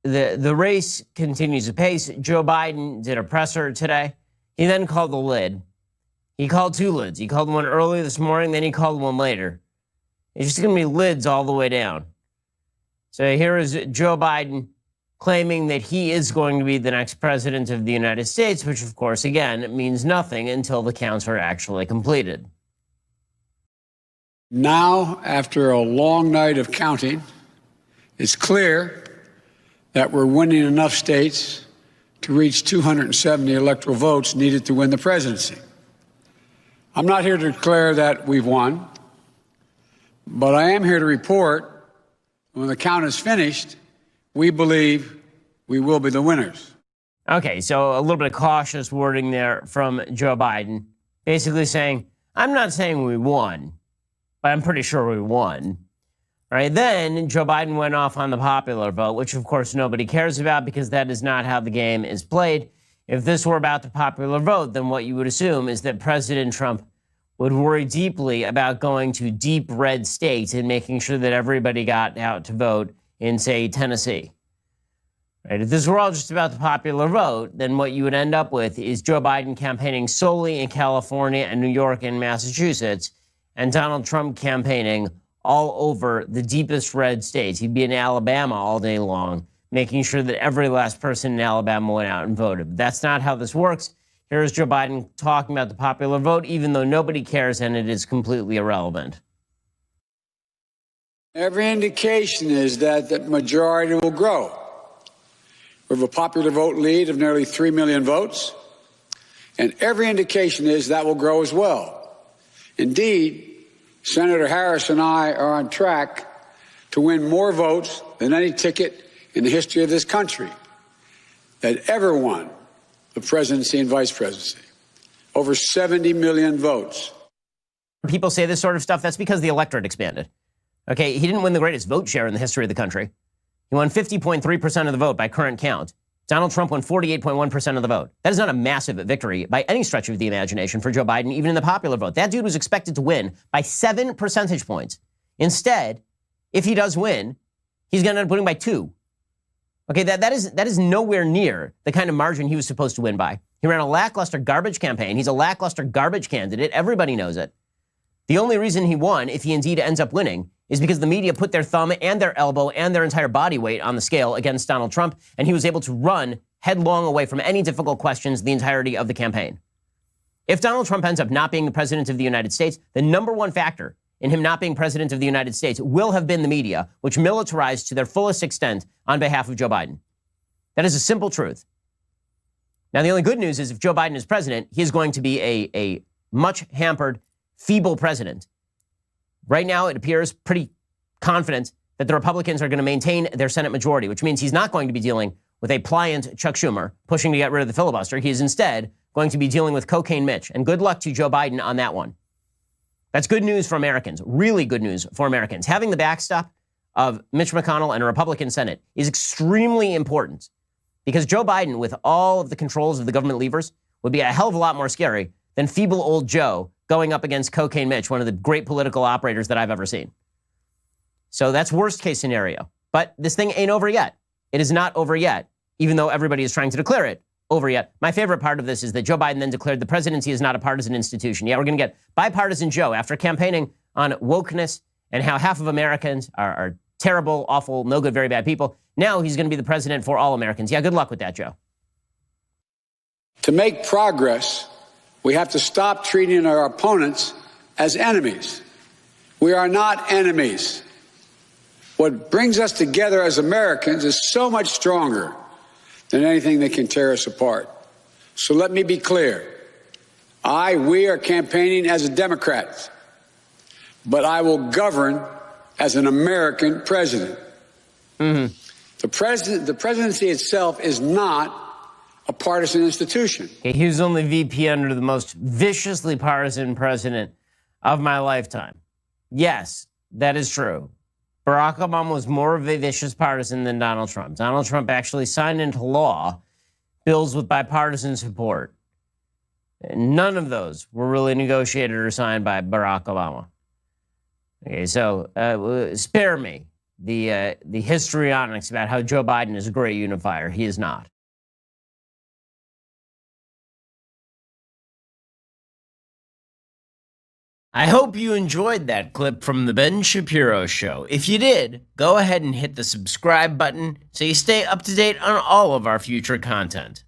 the race continues apace. Joe Biden did a presser today. He then called the lid. He called two lids. He called one early this morning, then he called one later. It's just going to be lids all the way down. So here is Joe Biden claiming that he is going to be the next president of the United States, which, of course, again, means nothing until the counts are actually completed. Now, after a long night of counting, it's clear that we're winning enough states to reach 270 electoral votes needed to win the presidency. I'm not here to declare that we've won, but I am here to report when the count is finished, we believe we will be the winners. Okay, so a little bit of cautious wording there from Joe Biden, basically saying, I'm not saying we won, but I'm pretty sure we won. Right, then Joe Biden went off on the popular vote, which of course nobody cares about because that is not how the game is played. If this were about the popular vote, then what you would assume is that President Trump would worry deeply about going to deep red states and making sure that everybody got out to vote in, say, Tennessee. Right, if this were all just about the popular vote, then what you would end up with is Joe Biden campaigning solely in California and New York and Massachusetts, and Donald Trump campaigning all over the deepest red states. He'd be in Alabama all day long, making sure that every last person in Alabama went out and voted. But that's not how this works. Here's Joe Biden talking about the popular vote, even though nobody cares and it is completely irrelevant. Every indication is that the majority will grow. We have a popular vote lead of nearly 3 million votes, and every indication is that will grow as well. Indeed, Senator Harris and I are on track to win more votes than any ticket in the history of this country that ever won the presidency and vice presidency. Over 70 million votes. People say this sort of stuff, that's because the electorate expanded. Okay, he didn't win the greatest vote share in the history of the country. He won 50.3% of the vote by current count. Donald Trump won 48.1% of the vote. That is not a massive victory by any stretch of the imagination for Joe Biden, even in the popular vote. That dude was expected to win by 7 percentage points. Instead, if he does win, he's going to end up winning by 2. Okay, that is nowhere near the kind of margin he was supposed to win by. He ran a lackluster garbage campaign. He's a lackluster garbage candidate. Everybody knows it. The only reason he won, if he indeed ends up winning, is because the media put their thumb and their elbow and their entire body weight on the scale against Donald Trump, and he was able to run headlong away from any difficult questions the entirety of the campaign. If Donald Trump ends up not being the president of the United States, the number one factor in him not being president of the United States will have been the media, which militarized to their fullest extent on behalf of Joe Biden. That is a simple truth. Now, the only good news is if Joe Biden is president, he is going to be a much hampered, feeble president. Right now, it appears pretty confident that the Republicans are going to maintain their Senate majority, which means he's not going to be dealing with a pliant Chuck Schumer pushing to get rid of the filibuster. He is instead going to be dealing with Cocaine Mitch. And good luck to Joe Biden on that one. That's good news for Americans, really good news for Americans. Having the backstop of Mitch McConnell and a Republican Senate is extremely important because Joe Biden, with all of the controls of the government levers, would be a hell of a lot more scary than feeble old Joe going up against Cocaine Mitch, one of the great political operators that I've ever seen. So that's worst case scenario. But this thing ain't over yet. It is not over yet, even though everybody is trying to declare it over yet. My favorite part of this is that Joe Biden then declared the presidency is not a partisan institution. Yeah, we're going to get bipartisan Joe after campaigning on wokeness and how half of Americans are terrible, awful, no good, very bad people. Now he's going to be the president for all Americans. Yeah, good luck with that, Joe. To make progress, we have to stop treating our opponents as enemies. We are not enemies. What brings us together as Americans is so much stronger than anything that can tear us apart. So let me be clear. We are campaigning as a Democrat, but I will govern as an American president. Mm-hmm. The presidency itself is not a partisan institution. He was only VP under the most viciously partisan president of my lifetime. Yes, that is true. Barack Obama was more of a vicious partisan than Donald Trump. Donald Trump actually signed into law bills with bipartisan support. And none of those were really negotiated or signed by Barack Obama. Okay, so spare me. the histrionics about how Joe Biden is a great unifier. He is not. I hope you enjoyed that clip from the Ben Shapiro Show. If you did, go ahead and hit the subscribe button so you stay up to date on all of our future content.